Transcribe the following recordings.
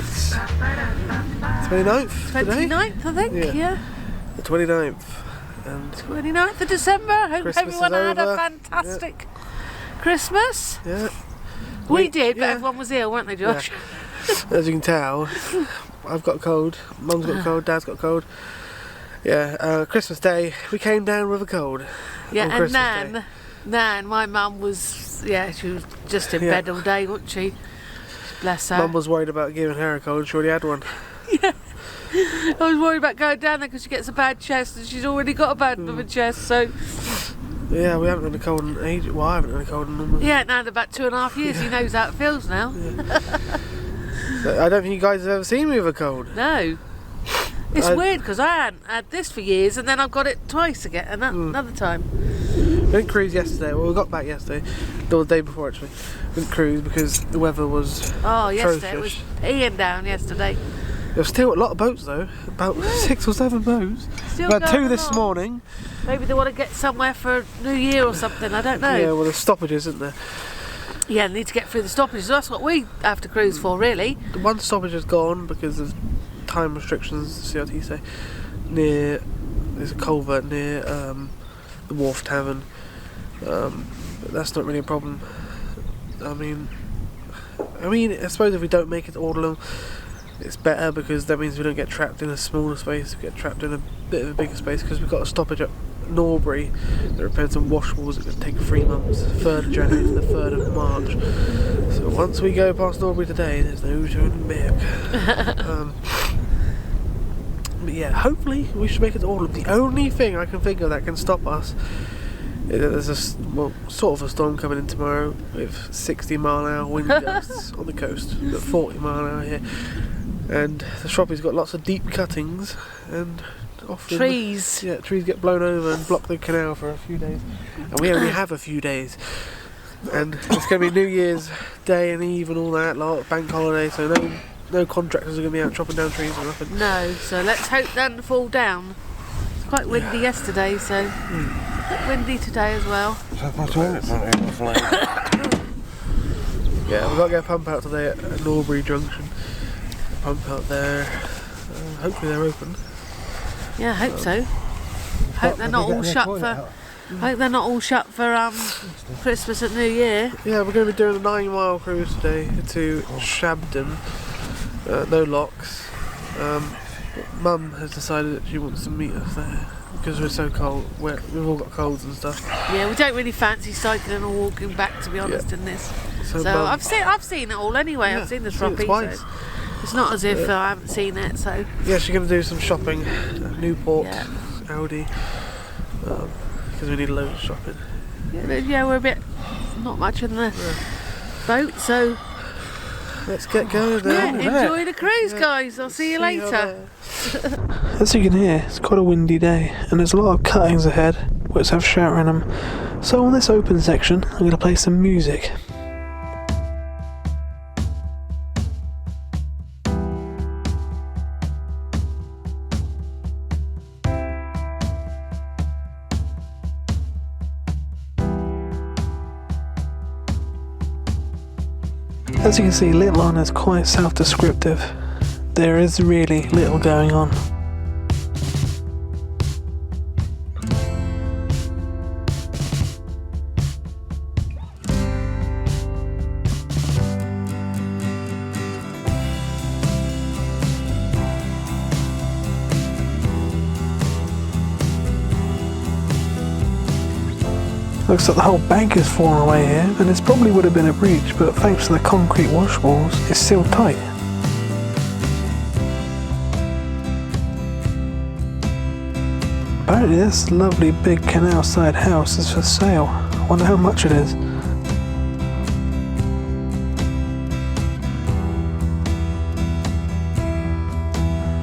It's 29th today? 29th, I think, yeah. The 29th. And 29th of December. Hope Christmas everyone had over. a fantastic Christmas. Yeah. We did, but everyone was ill, weren't they, Josh? Yeah. As you can tell, I've got a cold, Mum's got a cold, Dad's got a cold. Yeah, Christmas Day, we came down with a cold. Yeah, and Christmas Nan, my mum was, she was just in bed all day, wasn't she? Bless her. Mum was worried about giving her a cold, she already had one. Yeah. I was worried about going down there because she gets a bad chest and she's already got a bad of a chest, so... Yeah, we haven't had a cold in ages. Well, I haven't had a cold in almost... Yeah, now in about 2.5 years, he knows how it feels now. Yeah. I don't think you guys have ever seen me with a cold. No. It's weird because I hadn't had this for years and then I've got it twice again, and another time. We went cruise yesterday. Well, we got back yesterday. The day before, actually. We went cruise because the weather was yesterday it was peeing down yesterday. There's still a lot of boats though, about 6 or 7 boats. Still about 2 going this on. Morning. Maybe they want to get somewhere for New Year or something, I don't know. Yeah, well there's stoppages, isn't there? Yeah, they need to get through the stoppages. That's what we have to cruise for, really. The one stoppage is gone because of time restrictions, the CRT say. There's a culvert near the Wharf Tavern. But that's not really a problem. I mean, I suppose if we don't make it to Alderley, it's better because that means we don't get trapped in a smaller space, we get trapped in a bit of a bigger space because we've got a stoppage at Norbury that repairs some washables. It could take 3 months, 3rd of January to the 3rd of March. So once we go past Norbury today, there's no turning back. But yeah, hopefully we should make it to Alderley. The only thing I can think of that can stop us is that there's sort of a storm coming in tomorrow with 60-mile-an-hour wind gusts on the coast, but 40-mile-an-hour here. And the Shropshire's got lots of deep cuttings and often trees. Yeah, trees get blown over and block the canal for a few days. And we only have a few days. And it's going to be New Year's Day and Eve and all that lot, bank holiday, so no contractors are going to be out chopping down trees or nothing. No, so let's hope they don't fall down. It's quite windy yesterday, so a bit windy today as well. Yeah, we've got to get a pump out today at Norbury Junction. Pump out there. Hopefully they're open. Yeah, I hope so. Hope they're not all shut for. Hope they're not all shut for Christmas and New Year. Yeah, we're going to be doing a 9-mile cruise today to Shabden. No locks. Mum has decided that she wants to meet us there because we're so cold. We've all got colds and stuff. Yeah, we don't really fancy cycling or walking back, to be honest, in this. So I've seen it all anyway. Yeah, I've seen the Shropshire. So it's not as if I haven't seen it. So yeah, she's going to do some shopping at Newport, Aldi, because we need a load of shopping. Yeah, we're a bit not much in the boat, so let's get going then. Yeah, enjoy the cruise, guys. I'll see you later. As you can hear, it's quite a windy day, and there's a lot of cuttings ahead, which have shower in them. So on this open section, I'm going to play some music. As you can see, Little Onn is quite self-descriptive. There is really little going on. Looks like the whole bank has fallen away here, and this probably would have been a breach, but thanks to the concrete washboards, it's still tight. Apparently this lovely big canal side house is for sale. I wonder how much it is.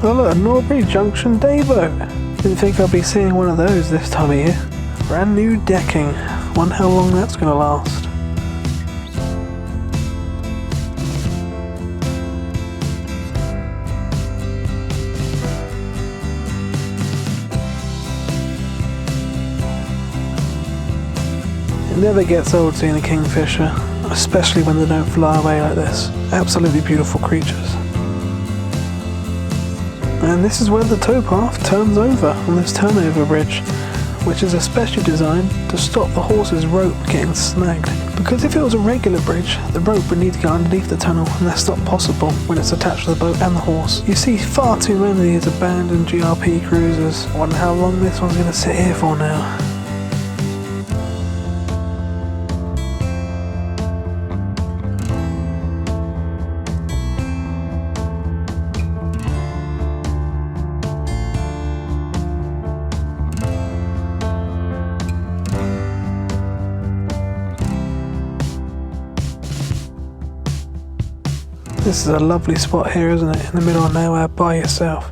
Oh look, a Norbury Junction day boat. Didn't think I'd be seeing one of those this time of year. Brand new decking. Wonder how long that's going to last. It never gets old seeing a kingfisher, especially when they don't fly away like this. Absolutely beautiful creatures. And this is where the towpath turns over on this turnover bridge, which is especially designed to stop the horse's rope getting snagged. Because if it was a regular bridge, the rope would need to go underneath the tunnel, and that's not possible when it's attached to the boat and the horse. You see far too many of these abandoned GRP cruisers. I wonder how long this one's going to sit here for now. This is a lovely spot here, isn't it? In the middle of nowhere by yourself.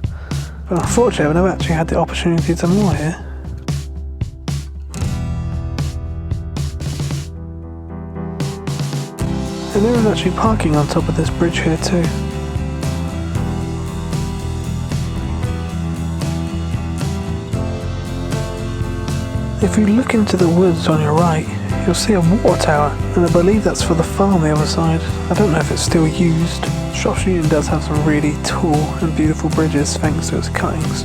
But unfortunately I've never actually had the opportunity to moor here. And there is actually parking on top of this bridge here too. If you look into the woods on your right, you'll see a water tower, and I believe that's for the farm on the other side. I don't know if it's still used. Shropshire does have some really tall and beautiful bridges thanks to its cuttings.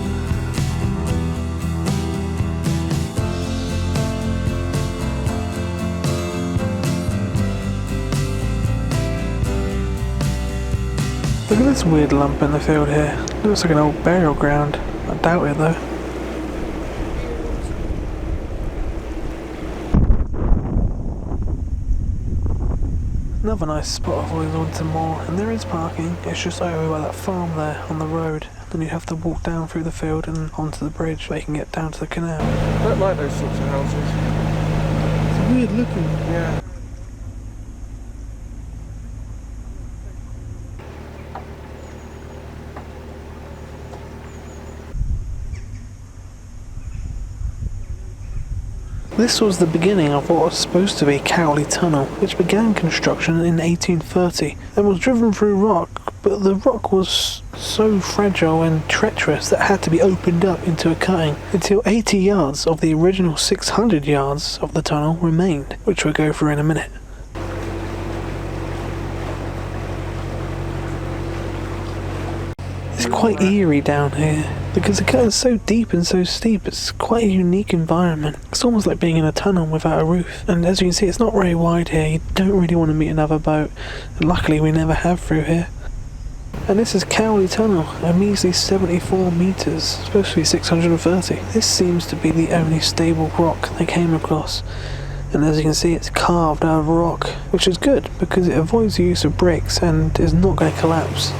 Look at this weird lump in the field here. It looks like an old burial ground. I doubt it though. Another nice spot I've always wanted to moor, and there is parking. It's just over by that farm there on the road. Then you have to walk down through the field and onto the bridge where you can get down to the canal. I don't like those sorts of houses. It's weird looking. Yeah. This was the beginning of what was supposed to be Cowley Tunnel, which began construction in 1830 and was driven through rock, but the rock was so fragile and treacherous that it had to be opened up into a cutting until 80 yards of the original 600 yards of the tunnel remained, which we'll go through in a minute. It's quite eerie down here, because the cut is so deep and so steep. It's quite a unique environment. It's almost like being in a tunnel without a roof, and as you can see it's not very wide here. You don't really want to meet another boat, and luckily we never have through here. And this is Cowley Tunnel, a measly 74 metres, supposed to be 630. This seems to be the only stable rock they came across, and as you can see it's carved out of rock, which is good because it avoids the use of bricks and is not going to collapse.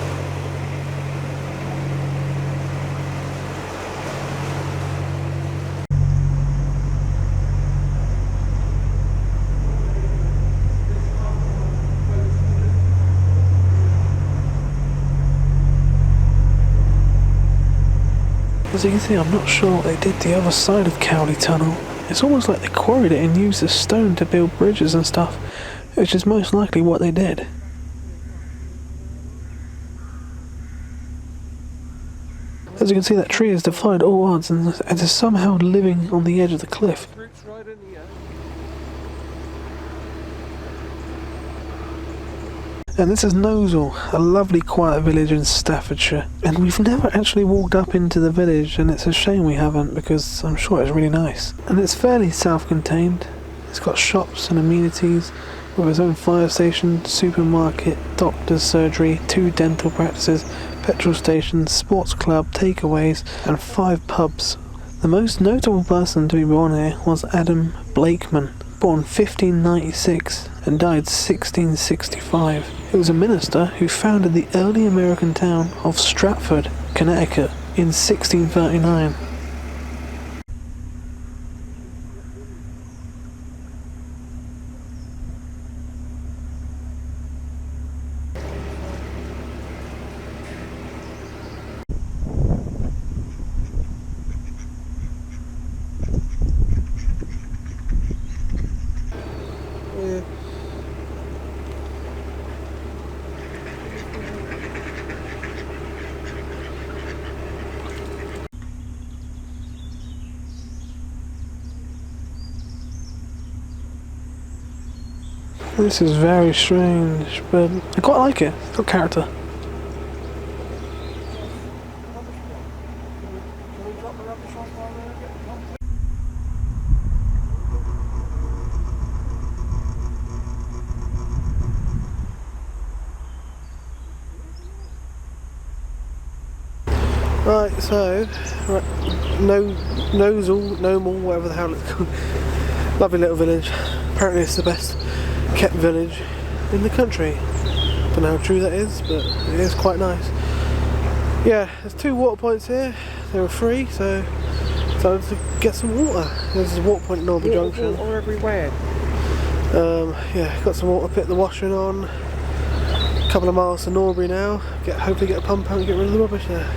As you can see, I'm not sure what they did the other side of Cowley Tunnel. It's almost like they quarried it and used the stone to build bridges and stuff, which is most likely what they did. As you can see, that tree has defied all odds and is somehow living on the edge of the cliff. And this is Gnosall, a lovely quiet village in Staffordshire. And we've never actually walked up into the village, and it's a shame we haven't because I'm sure it's really nice. And it's fairly self-contained. It's got shops and amenities with its own fire station, supermarket, doctor's surgery, 2 dental practices, petrol stations, sports club, takeaways, and 5 pubs. The most notable person to be born here was Adam Blakeman, born 1596 and died 1665. He was a minister who founded the early American town of Stratford, Connecticut in 1639. This is very strange, but I quite like it. It's got character. Right, so Gnosall, whatever the hell it's called. Lovely little village. Apparently it's the best kept village in the country. Don't know how true that is, but it is quite nice. Yeah, there's 2 water points here. They were free, so decided to get some water. There's a water point at Norbury Junction. Water everywhere. Yeah, got some water, put the washing on. A couple of miles to Norbury now. Hopefully get a pump out and get rid of the rubbish there.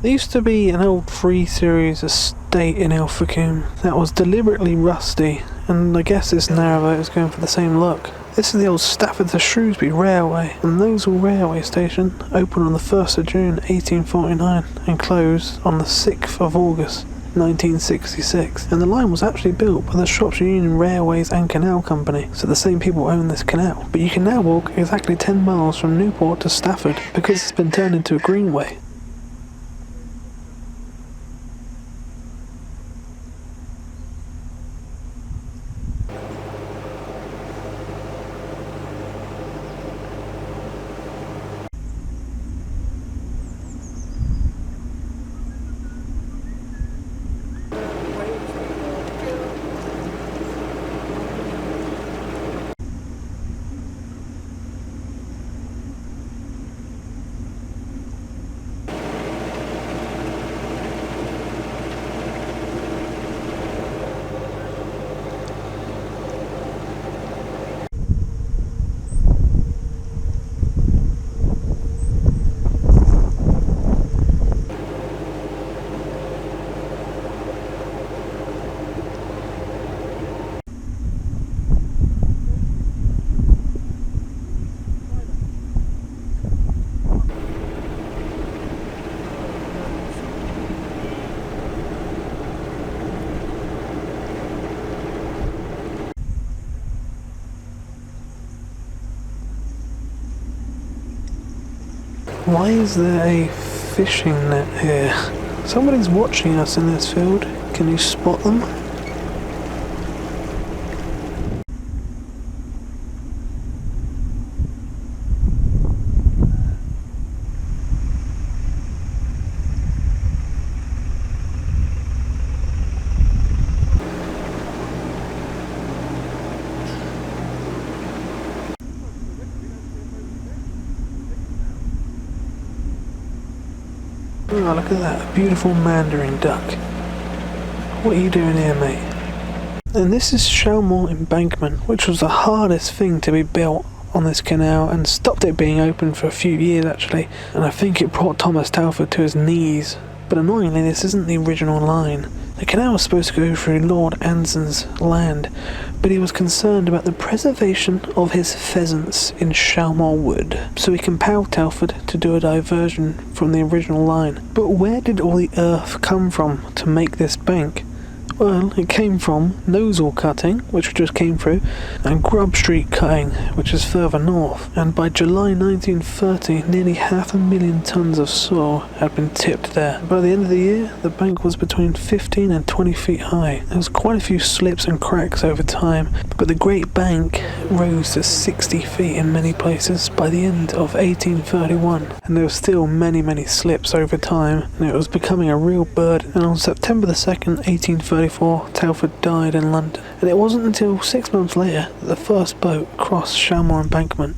There used to be an old 3 Series estate in Ilfracombe that was deliberately rusty, and I guess this narrowboat is going for the same look. This is the old Stafford to Shrewsbury Railway, and Gnosall Railway Station opened on the 1st of June 1849 and closed on the 6th of August 1966, and the line was actually built by the Shropshire Union Railways and Canal Company, so the same people own this canal. But you can now walk exactly 10 miles from Newport to Stafford because it's been turned into a greenway. Why is there a fishing net here? Somebody's watching us in this field. Can you spot them? Oh, look at that, a beautiful mandarin duck. What are you doing here, mate? And this is Shalmore Embankment, which was the hardest thing to be built on this canal and stopped it being open for a few years actually, and I think it brought Thomas Telford to his knees. But annoyingly, this isn't the original line. The canal was supposed to go through Lord Anson's land, but he was concerned about the preservation of his pheasants in Shalmore Wood, so he compelled Telford to do a diversion from the original line. But where did all the earth come from to make this bank? Well, it came from Gnosall cutting, which just came through, and Grub Street cutting, which is further north. And by July 1930, nearly 500,000 tons of soil had been tipped there. By the end of the year, the bank was between 15 and 20 feet high. There was quite a few slips and cracks over time, but the Great Bank rose to 60 feet in many places by the end of 1831. And there were still many slips over time, and it was becoming a real burden. And on September the 2nd, 1834, Telford died in London, and it wasn't until 6 months later that the first boat crossed Shalmore Embankment.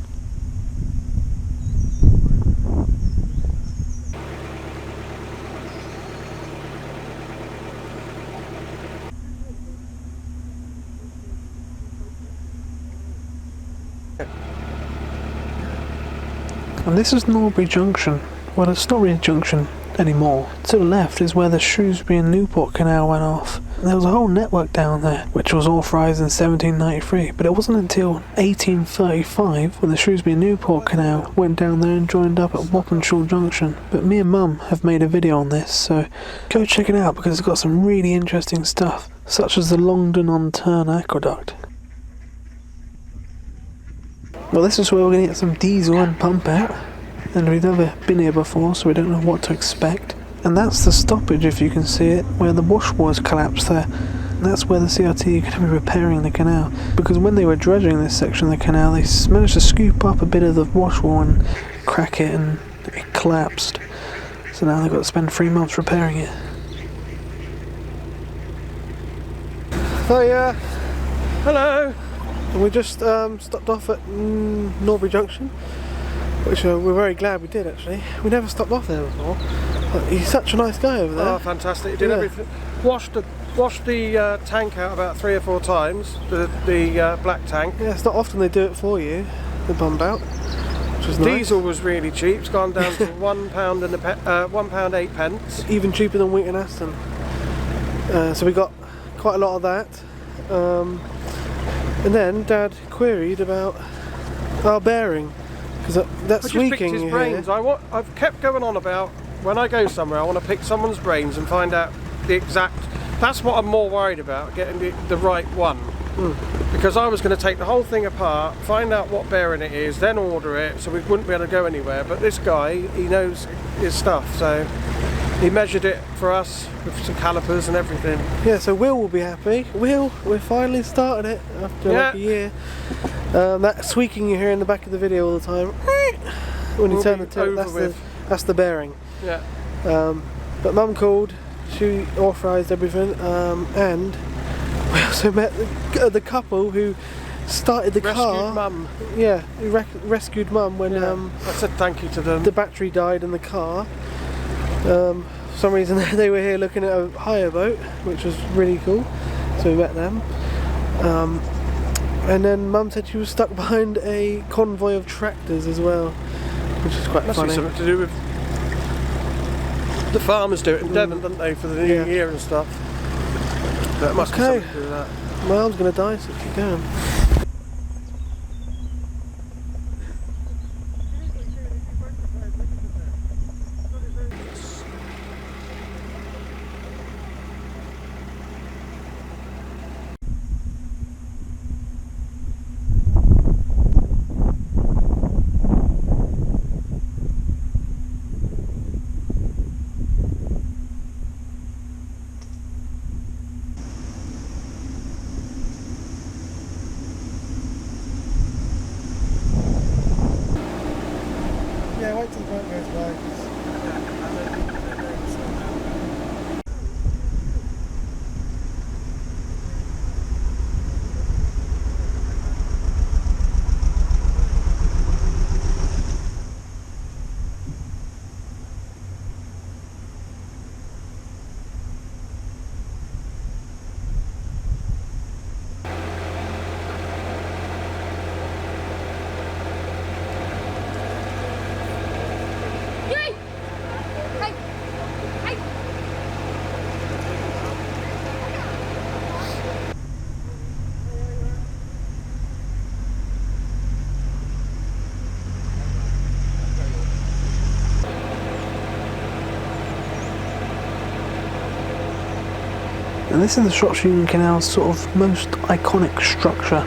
And this is Norbury Junction. Well, it's not really a junction anymore. To the left is where the Shrewsbury and Newport Canal went off. There was a whole network down there, which was authorised in 1793, but it wasn't until 1835 when the Shrewsbury and Newport Canal went down there and joined up at Wappenshaw Junction. But me and Mum have made a video on this, so go check it out because it's got some really interesting stuff, such as the Little Onn Aqueduct. Well, this is where we're going to get some diesel and pump out, and we've never been here before, so we don't know what to expect. And that's the stoppage, if you can see it, where the washboards collapsed there. that's where the CRT are going to be repairing the canal, because when they were dredging this section of the canal, they managed to scoop up a bit of the wash wall and crack it, and it collapsed. So now they've got to spend 3 months repairing it. Oh yeah, hello. And we just stopped off at Norbury Junction, which we're very glad we did actually. We never stopped off there before. But he's such a nice guy over there. Oh, fantastic! He did everything. Washed the tank out about 3 or 4 times. The black tank. Yeah, it's not often they do it for you. The bump out. Which was nice. Diesel was really cheap. It's gone down to £1 and £1.08. Even cheaper than Wheaton Aston. So we got quite a lot of that. And then Dad queried about our bearing, because that's squeaking his here. brains. I've kept going on about when I go somewhere, I want to pick someone's brains and find out the exact. That's what I'm more worried about, getting the right one. Because I was going to take the whole thing apart, find out what bearing it is, then order it, so we wouldn't be able to go anywhere. But this guy, he knows his stuff, so he measured it for us with some calipers and everything. Yeah, so Will will be happy. Will, we finally started it after like a year. That squeaking you hear in the back of the video all the time, when you turn the tip, that's the bearing. Yeah. But Mum called, she authorised everything, and we also met the couple who started the car. Rescued Mum. Yeah, who rescued Mum when I said thank you to them. the battery died in the car. For some reason they were here looking at a hire boat, which was really cool, so we met them. And then Mum said she was stuck behind a convoy of tractors as well, which is quite funny. Must be something to do with the farmers do it in Devon, don't they, for the new year and stuff. So it must be something to do with that. My arm's going to die, so keep going. Yeah, wait till the boat goes by. And this is the Shropshire Canal's sort of most iconic structure.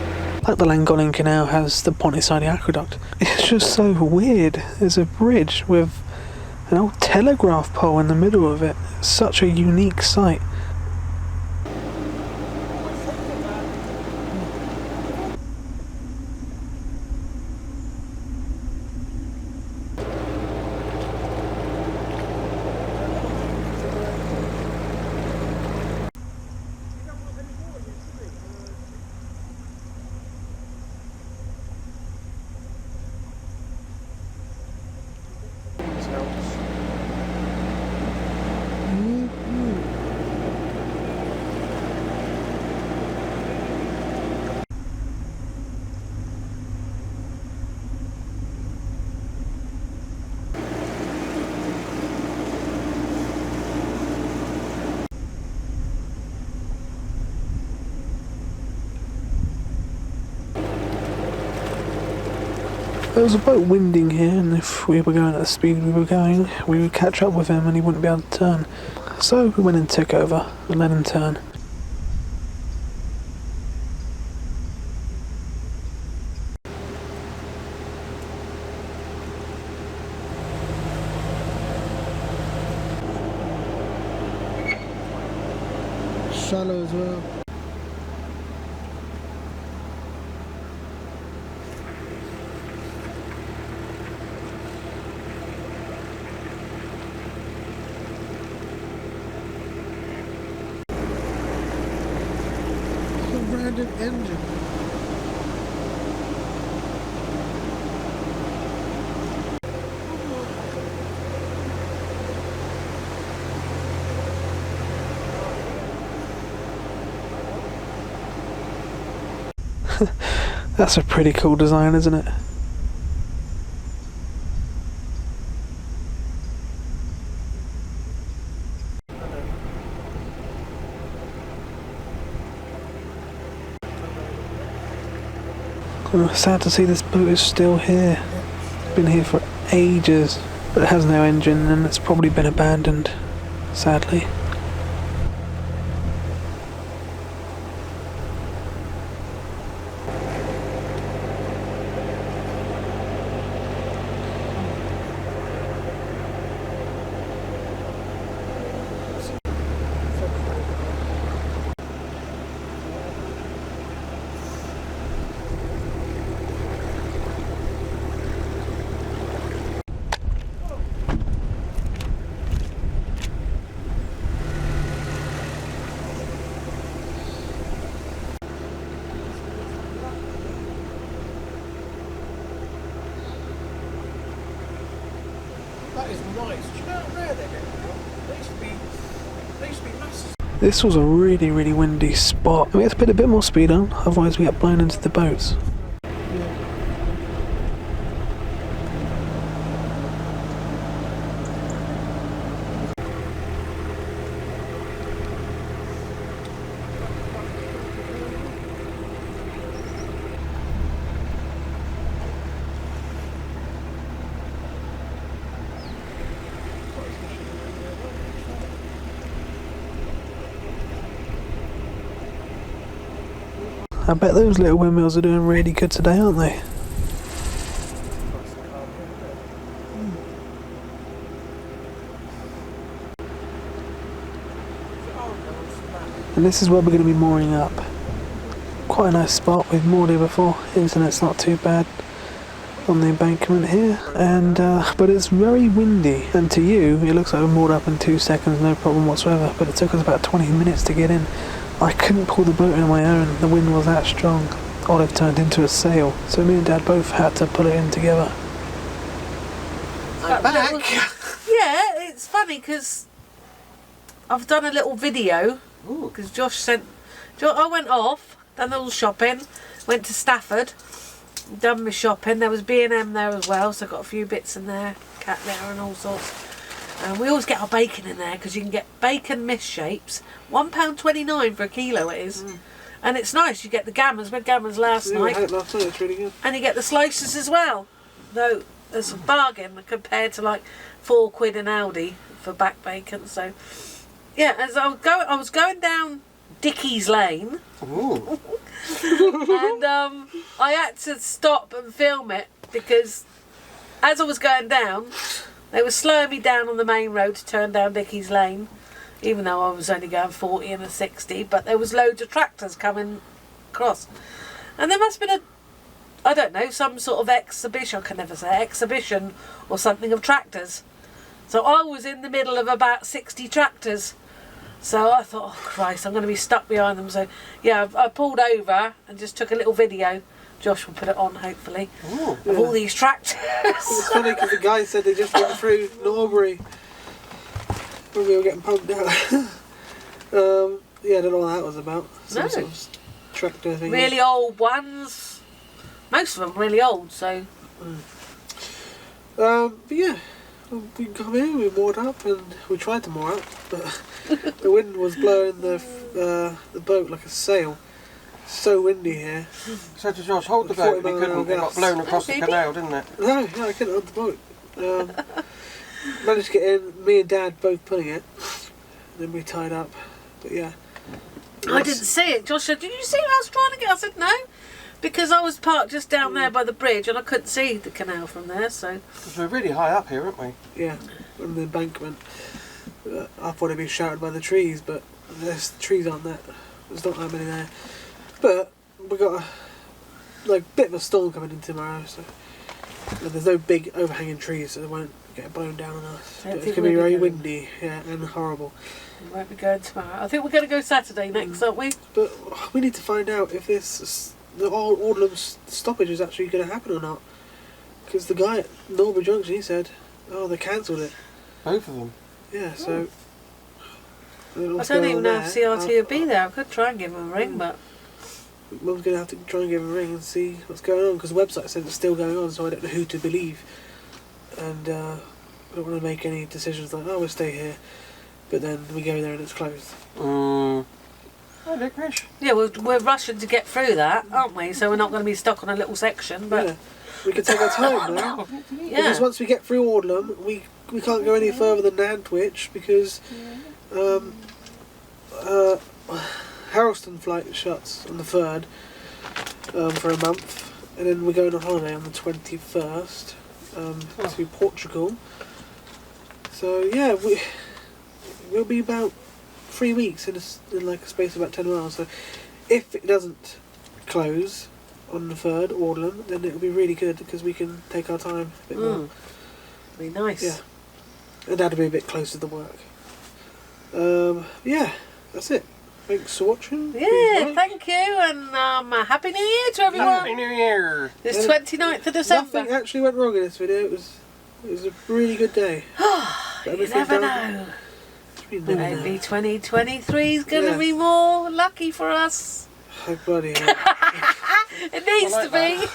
Like the Llangollen Canal has the Pontypridd Aqueduct. It's just so weird. There's a bridge with an old telegraph pole in the middle of it. It's such a unique sight. There was a boat winding here, and if we were going at the speed we were going, we would catch up with him and he wouldn't be able to turn. So we went and took over and let him turn. Shallow as well. abandoned engine. That's a pretty cool design, isn't it? Sad to see this boat is still here. It's been here for ages, but it has no engine and it's probably been abandoned, sadly. That is nice. Do you know how rare they're getting now? They used to be massive. This was a really, really windy spot. We had to put a bit more speed on, otherwise we get blown into the boats. I bet those little windmills are doing really good today, aren't they? And this is where we're going to be mooring up. Quite a nice spot, we've moored here before. Internet's not too bad on the embankment here, and but it's very windy, and to you it looks like we're moored up in 2 seconds, no problem whatsoever, but it took us about 20 minutes to get in. I couldn't pull the boat in on my own, the wind was that strong. Olive turned into a sail, so me and Dad both had to pull it in together. I'm back! Yeah, it's funny because I've done a little video, because Josh sent... I went off, done a little shopping, went to Stafford, done my shopping. There was B&M there as well, so I got a few bits in there, cat litter and all sorts. And we always get our bacon in there because you can get bacon misshapes, £1.29 for a kilo it is. And it's nice, you get the gammons, we had gammons last night. Last night, it's really good. And you get the slices as well. Though there's a bargain compared to like £4 in Aldi for back bacon. So yeah, as I was going down Dickie's Lane. And I had to stop and film it because as I was going down, they were slowing me down on the main road to turn down Dickie's Lane, even though I was only going 40 and a 60, but there was loads of tractors coming across. And there must have been I don't know, some sort of exhibition, I can never say, exhibition or something of tractors. So I was in the middle of about 60 tractors. So I thought, oh Christ, I'm going to be stuck behind them. So yeah, I pulled over and just took a little video. Josh will put it on, hopefully, of all these tractors. It's funny because the guy said they just went through Norbury when we were getting pumped out. Yeah, I don't know what that was about. Some sort of tractor thing. Really old ones. Most of them really old, so... But yeah, we come in, we moored up, and we tried to moor up, but the wind was blowing the boat like a sail. So windy here. So to Josh, hold the boat, and he couldn't. It got blown across the canal, didn't it? No, I couldn't hold the boat. Managed to get in, me and Dad both pulling it, and then we tied up, but yeah. I didn't see it. Josh said, did you see what I was trying to get? I said, no, because I was parked just down there by the bridge and I couldn't see the canal from there, so... Because we're really high up here, aren't we? Yeah, on the embankment. I thought it'd be shouted by the trees, but the trees aren't there. There's not that many there. But we got a bit of a storm coming in tomorrow, so there's no big overhanging trees, so they won't get blown down on us. Don't But it's think going to be we'll be very going. windy, yeah, and horrible. We won't be going tomorrow. I think we're going to go Saturday next, aren't we? But we need to find out if the Aldenham stoppage is actually going to happen or not. Because the guy at Norbury Junction, he said, oh, they cancelled it. Both of them. Yeah, so... I don't even know if CRT will be there. I could try and give them a ring, but... Mum's going to have to try and give him a ring and see what's going on, because the website said it's still going on, so I don't know who to believe. And I don't want to make any decisions like, oh, we'll stay here. But then we go there and it's closed. Hi, Licorice. Yeah, we're rushing to get through that, aren't we? So we're not going to be stuck on a little section, but... Yeah. We can take our time now. Yeah. Because once we get through Aldenham, we can't go any further than Nantwich, because Harrelson flight shuts on the 3rd for a month, and then we're going on holiday on the 21st to Portugal. So yeah, we'll be about 3 weeks in like a space of about 10 miles. So if it doesn't close on the 3rd, Aldenham, then it'll be really good because we can take our time a bit more. Be nice. Yeah, and that'll be a bit closer to work. Yeah, that's it. Thanks for watching. Yeah, thank you, and Happy New Year to everyone. Happy New Year. It's 29th of December. Nothing actually went wrong in this video. It was a really good day. You never know. You never know. Maybe 2023 is going to Yeah. be more lucky for us. Oh, bloody hell. It needs I to like be.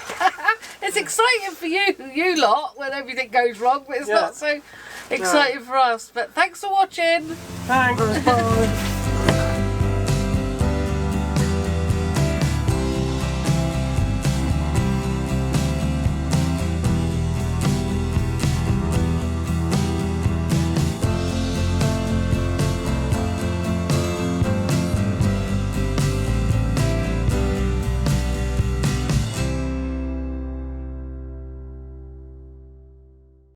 It's exciting for you lot when everything goes wrong, but it's Yeah. not so exciting for us. But thanks for watching. Thanks. Bye.